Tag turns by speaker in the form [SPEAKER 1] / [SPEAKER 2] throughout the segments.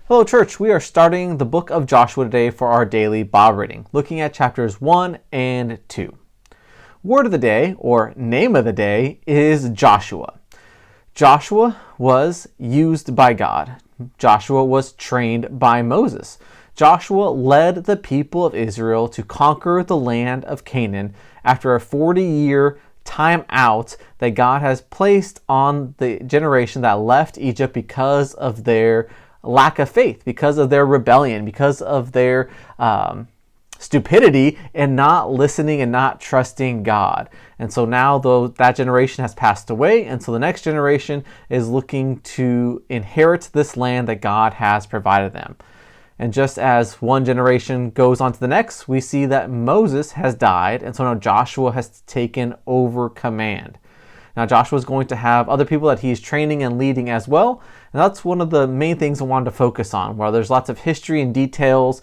[SPEAKER 1] Hello, church. We are starting the book of Joshua today for our daily Bible reading, looking at chapters 1 and 2. Word of the day, or name of the day, is Joshua. Joshua was used by God. Joshua was trained by Moses. Joshua led the people of Israel to conquer the land of Canaan after a 40-year time out that God has placed on the generation that left Egypt because of their lack of faith, because of their rebellion, because of their stupidity and not listening and not trusting God. And so now, though, that generation has passed away, and so the next generation is looking to inherit this land that God has provided them. And just as one generation goes on to the next, we see that Moses has died, and so now Joshua has taken over command. Now Joshua is going to have other people that he's training and leading as well, and that's one of the main things I wanted to focus on, where there's lots of history and details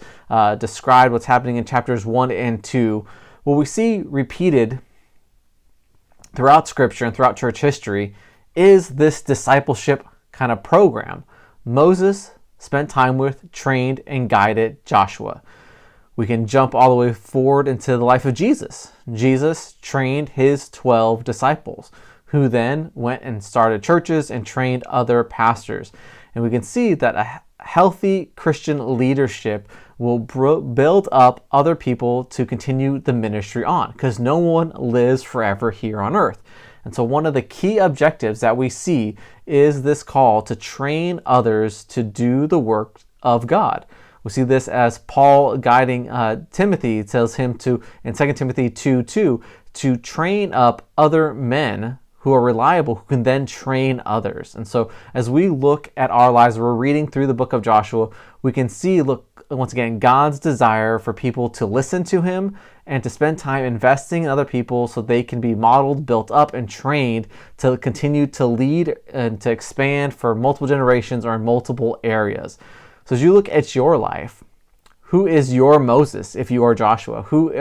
[SPEAKER 1] described what's happening in chapters 1 and 2. What we see repeated throughout Scripture and throughout church history is this discipleship kind of program. Moses spent time with, trained, and guided Joshua. We can jump all the way forward into the life of Jesus. Jesus trained his 12 disciples, who then went and started churches and trained other pastors. And we can see that a healthy Christian leadership will build up other people to continue the ministry on, because no one lives forever here on earth. And so one of the key objectives that we see is this call to train others to do the work of God. We see this as Paul guiding Timothy. It tells him to, in 2 Timothy 2:2, to train up other men who are reliable, who can then train others. And so as we look at our lives, we're reading through the book of Joshua, we can see, once again, God's desire for people to listen to him and to spend time investing in other people so they can be modeled, built up, and trained to continue to lead and to expand for multiple generations or in multiple areas. So as you look at your life, who is your Moses if you are Joshua? Who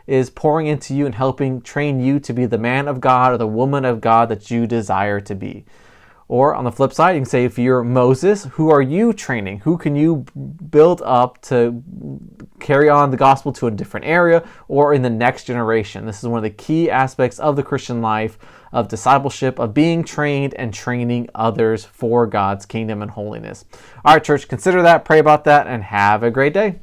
[SPEAKER 1] is pouring into you and helping train you to be the man of God or the woman of God that you desire to be? Or on the flip side, you can say, if you're Moses, who are you training? Who can you build up to carry on the gospel to a different area or in the next generation? This is one of the key aspects of the Christian life, of discipleship, of being trained and training others for God's kingdom and holiness. All right, church, consider that, pray about that, and have a great day.